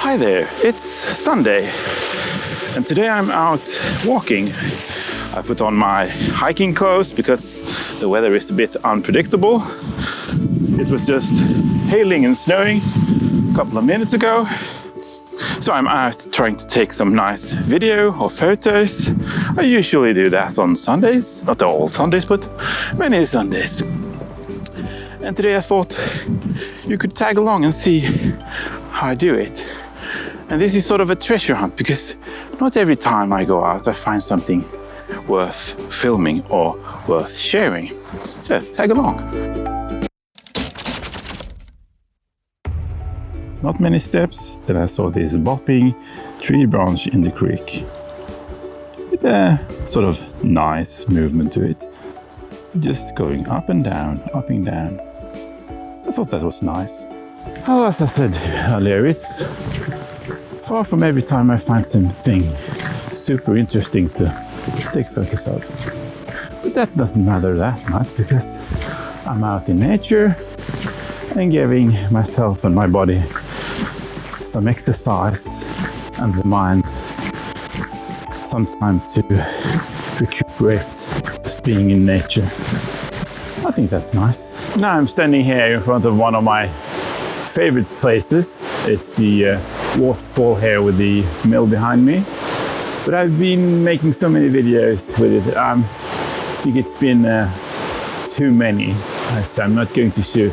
Hi there, it's Sunday and today I'm out walking. I put on my hiking clothes because the weather is a bit unpredictable. It was just hailing and snowing a couple of minutes ago. So I'm out trying to take some nice video or photos. I usually do that on Sundays, not all Sundays, but many Sundays. And today I thought you could tag along and see how I do it. And this is sort of a treasure hunt because not every time I go out I find something worth filming or worth sharing. So tag along. Not many steps, then I saw this bopping tree branch in the creek. With a sort of nice movement to it. Just going up and down, up and down. I thought that was nice. Oh, as I said earlier, it's far from every time I find something super interesting to take photos of. But that doesn't matter that much because I'm out in nature and giving myself and my body some exercise and the mind some time to recuperate just being in nature. I think that's nice. Now I'm standing here in front of one of my favorite places. It's the waterfall here with the mill behind me. But I've been making so many videos with it. I think it's been too many. So I'm not going to shoot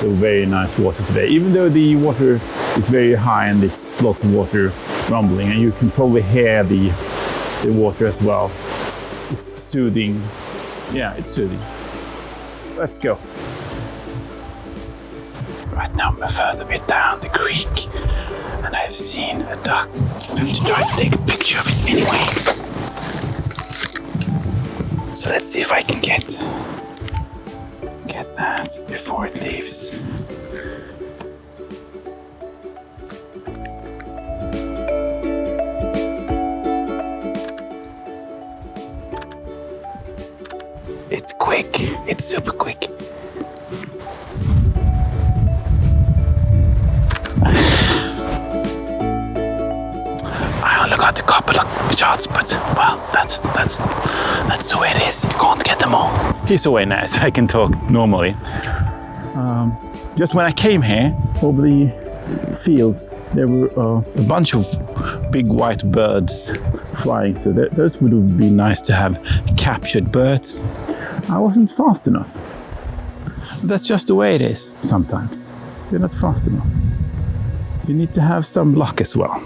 the very nice water today, even though the water is very high and it's lots of water rumbling, and you can probably hear the water as well. It's soothing. Yeah, it's soothing. Let's go. Right now I'm a further bit down the creek and I've seen a duck. I'm going to try to take a picture of it anyway. So let's see if I can get that before it leaves. It's quick, it's super quick. I only got a couple of shots, but well, that's the way it is. You can't get them all. He's away now, so I can talk normally. Just when I came here over the fields, there were a bunch of big white birds flying, so those would have been nice to have captured, but I wasn't fast enough. That's just the way it is sometimes. You're not fast enough. You need to have some luck as well.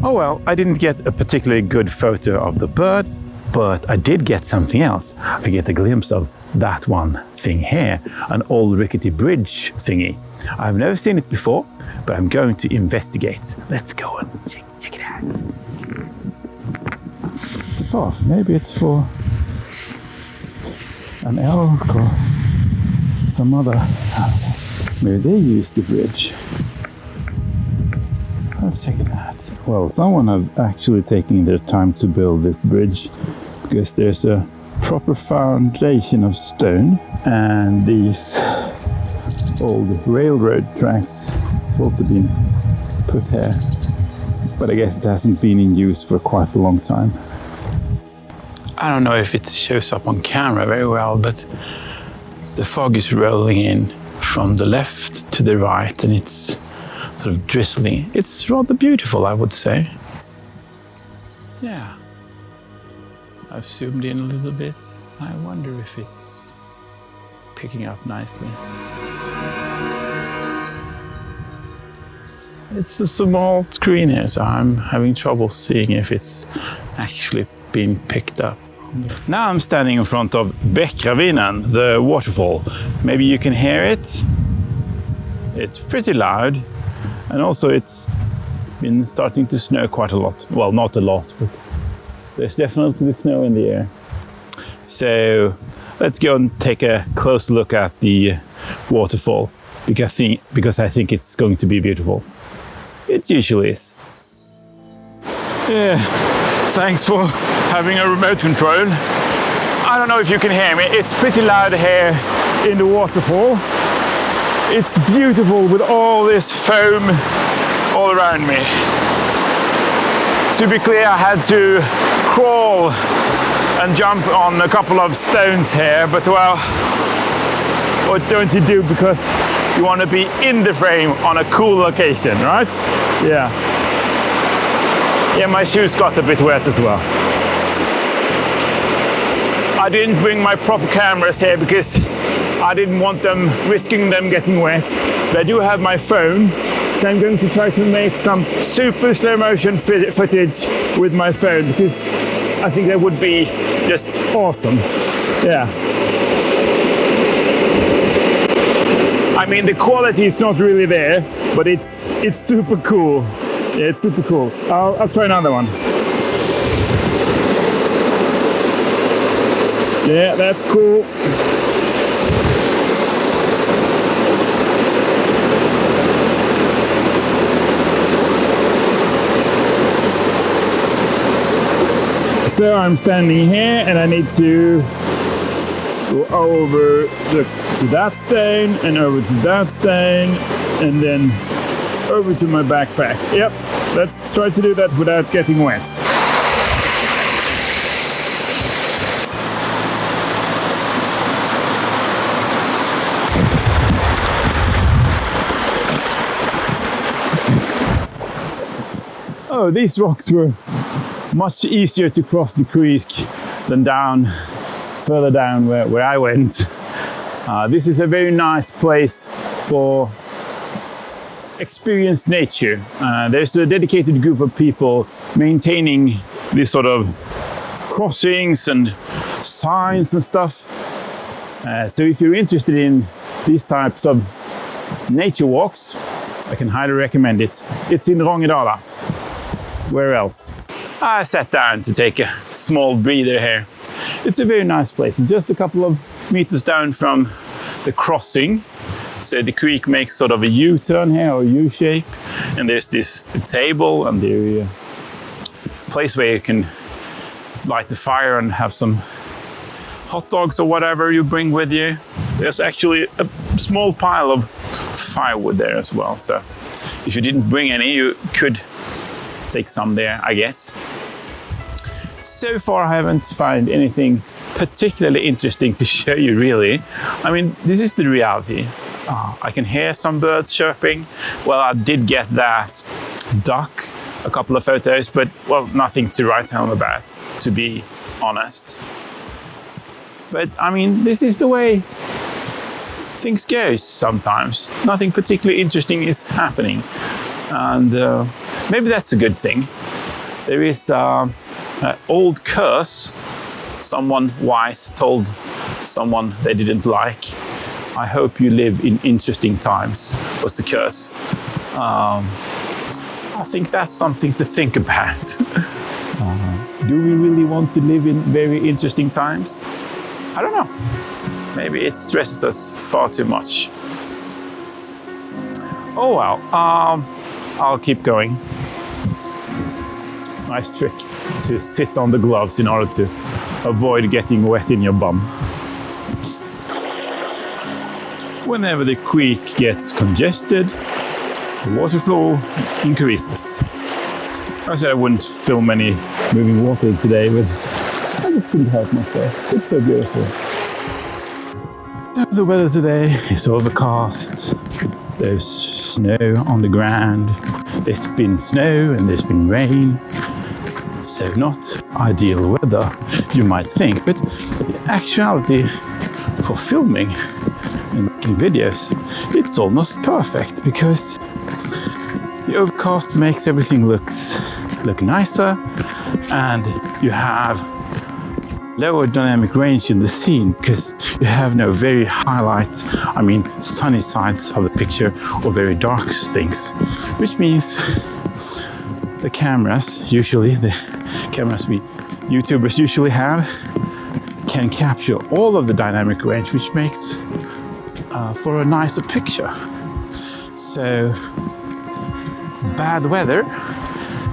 Oh well, I didn't get a particularly good photo of the bird, but I did get something else. I get a glimpse of that one thing here, an old rickety bridge thingy. I've never seen it before, but I'm going to investigate. Let's go and check it out. It's a path. Maybe it's for an elk or some other. Maybe they use the bridge. Let's check it out. Well, someone has actually taken their time to build this bridge because there's a proper foundation of stone and these old railroad tracks has also been put here. But I guess it hasn't been in use for quite a long time. I don't know if it shows up on camera very well, but the fog is rolling in from the left to the right and it's sort of drizzling. It's rather beautiful, I would say. Yeah. I've zoomed in a little bit. I wonder if it's picking up nicely. It's a small screen here, so I'm having trouble seeing if it's actually been picked up. Now I'm standing in front of Bäckravinen, the waterfall. Maybe you can hear it. It's pretty loud. And also it's been starting to snow quite a lot. Well, not a lot, but there's definitely snow in the air. So let's go and take a close look at the waterfall because I think it's going to be beautiful. It usually is. Yeah, thanks for having a remote control. I don't know if you can hear me. It's pretty loud here in the waterfall. It's beautiful with all this foam, all all around me. To be clear, I had to crawl and jump on a couple of stones here, but well, what don't you do because you want to be in the frame on a cool location, right? Yeah. Yeah, my shoes got a bit wet as well. I didn't bring my proper cameras here because I didn't want them risking them getting wet. But I do have my phone, so I'm going to try to make some super slow motion footage with my phone because I think that would be just awesome. Yeah. I mean, the quality is not really there, but it's super cool. Yeah, it's super cool. I'll try another one. Yeah, that's cool. So I'm standing here and I need to go over to that stone and over to that stone and then over to my backpack. Yep, let's try to do that without getting wet. Oh, these rocks were much easier to cross the creek than further down where I went. This is a very nice place for experienced nature. There's a dedicated group of people maintaining these sort of crossings and signs and stuff. So if you're interested in these types of nature walks, I can highly recommend it. It's in Rångedala. Where else? I sat down to take a small breather here. It's a very nice place. It's just a couple of meters down from the crossing. So the creek makes sort of a U-turn here, or U-shape. And there's this table and the place where you can light the fire and have some hot dogs or whatever you bring with you. There's actually a small pile of firewood there as well. So if you didn't bring any, you could take some there, I guess. So far I haven't found anything particularly interesting to show you, really. I mean, this is the reality. I can hear some birds chirping. Well, I did get that duck, a couple of photos, but well, nothing to write home about, to be honest. But I mean, this is the way things go sometimes. Nothing particularly interesting is happening. And maybe that's a good thing. There is an old curse. Someone wise told someone they didn't like. I hope you live in interesting times, was the curse. I think that's something to think about. Do we really want to live in very interesting times? I don't know. Maybe it stresses us far too much. Oh well, I'll keep going. Nice trick to sit on the gloves in order to avoid getting wet in your bum. Whenever the creek gets congested, the water flow increases. I said I wouldn't film any moving water today, but I just couldn't help myself. It's so beautiful. The weather today is overcast. There's snow on the ground. There's been snow and there's been rain. So not ideal weather, you might think, but in actuality, for filming and making videos, it's almost perfect because the overcast makes everything look nicer, and you have lower dynamic range in the scene because you have no very sunny sides of the picture or very dark things, which means the cameras we YouTubers usually have can capture all of the dynamic range, which makes for a nicer picture. So bad weather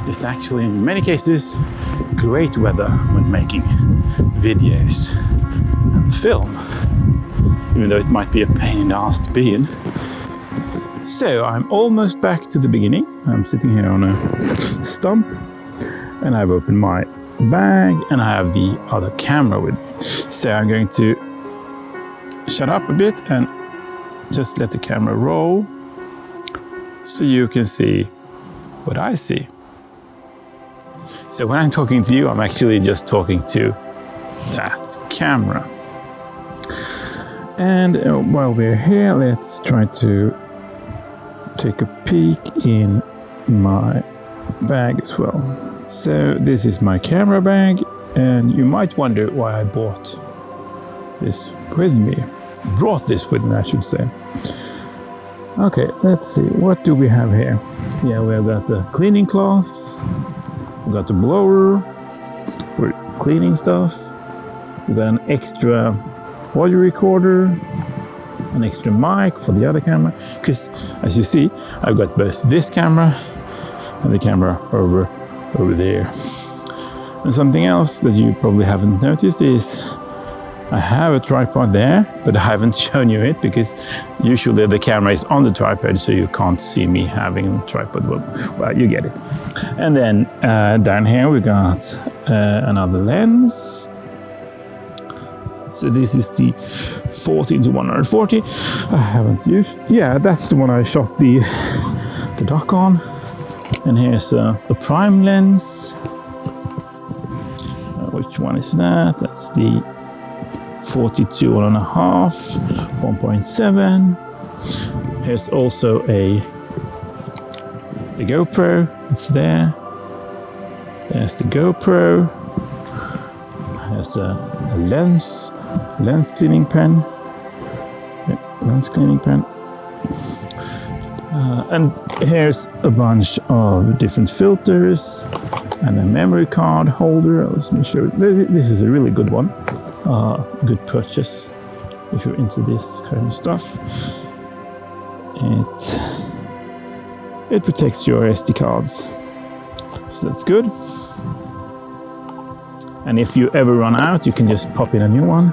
is actually in many cases great weather when making videos and film, even though it might be a pain in the ass to be in. So I'm almost back to the beginning. I'm sitting here on a stump and I've opened my bag and I have the other camera with me. So I'm going to shut up a bit and just let the camera roll so you can see what I see. So when I'm talking to you, I'm actually just talking to that camera. And while we're here, let's try to take a peek in my bag as well. So this is my camera bag, and you might wonder why I brought this with me. Brought this with me, I should say. Okay, let's see, what do we have here? Yeah, we've got a cleaning cloth, we've got a blower for cleaning stuff, we've got an extra audio recorder, an extra mic for the other camera, because as you see, I've got both this camera and the camera over there. And something else that you probably haven't noticed is I have a tripod there, but I haven't shown you it because usually the camera is on the tripod, so you can't see me having a tripod. Well, you get it. And then down here we got another lens. So this is the 14-140. I haven't used. Yeah, that's the one I shot the dock on. And here's a prime lens. Which one is that? That's the 42.5, 1.7. Here's also a GoPro. It's there. There's the GoPro. There's a lens cleaning pen. Lens cleaning pen. And here's a bunch of different filters and a memory card holder. Let me show you. This is a really good one. Good purchase if you're into this kind of stuff. It protects your SD cards, so that's good. And if you ever run out, you can just pop in a new one.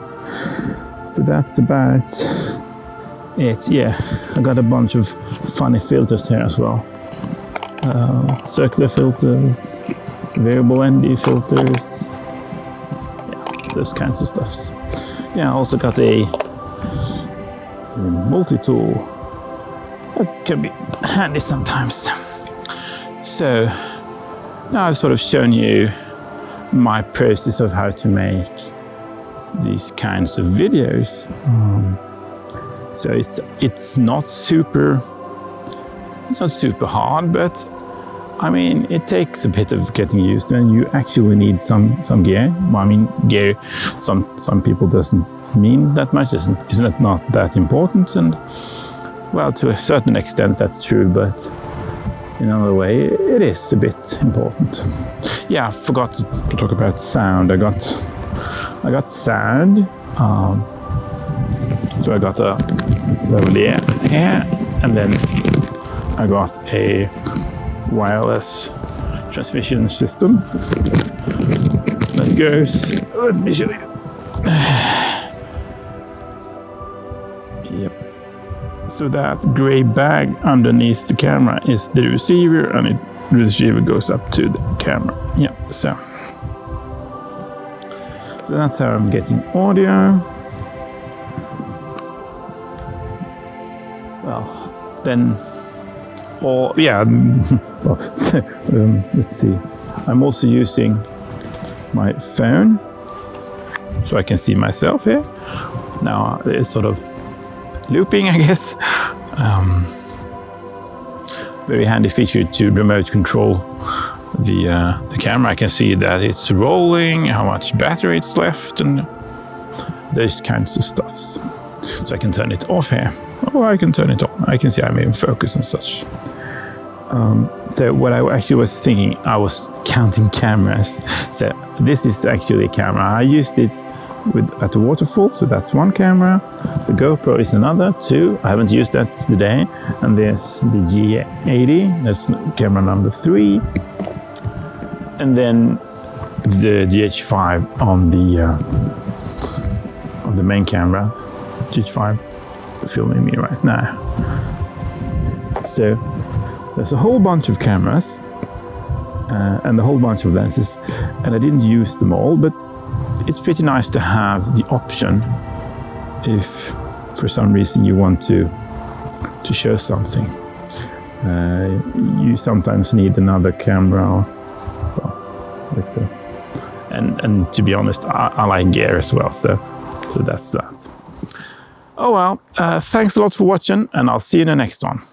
So that's about it. Yeah, I got a bunch of funny filters here as well. Circular filters, variable ND filters, yeah, those kinds of stuff. Yeah, I also got a multi-tool that can be handy sometimes. So now I've sort of shown you my process of how to make these kinds of videos. So it's not super hard, but I mean it takes a bit of getting used to, and you actually need some gear. Well, I mean gear some people doesn't mean that much, isn't it not that important? And well, to a certain extent that's true, but in another way it is a bit important. Yeah, I forgot to talk about sound. I got sound. So I got a lavalier here, and then I got a wireless transmission system that goes. Let me show you. Yep. So that gray bag underneath the camera is the receiver, and the receiver goes up to the camera. Yeah. So that's how I'm getting audio. Well, then, let's see. I'm also using my phone, so I can see myself here. Now it's sort of looping, I guess. Very handy feature to remote control the camera. I can see that it's rolling, how much battery it's left, and those kinds of stuffs. So I can turn it off here, or I can turn it on. I can see I'm in focus and such. So what I actually was thinking, I was counting cameras. So this is actually a camera. I used it at the Waterfall, so that's one camera. The GoPro is another, two. I haven't used that today. And there's the G3, that's camera number 3. And then the GH5 on the main camera. GH5 filming me right now. So there's a whole bunch of cameras and a whole bunch of lenses, and I didn't use them all, but it's pretty nice to have the option if for some reason you want to show something. You sometimes need another camera, well, like so. And to be honest, I like gear as well, so that's that. Oh well, thanks a lot for watching, and I'll see you in the next one.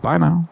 Bye now.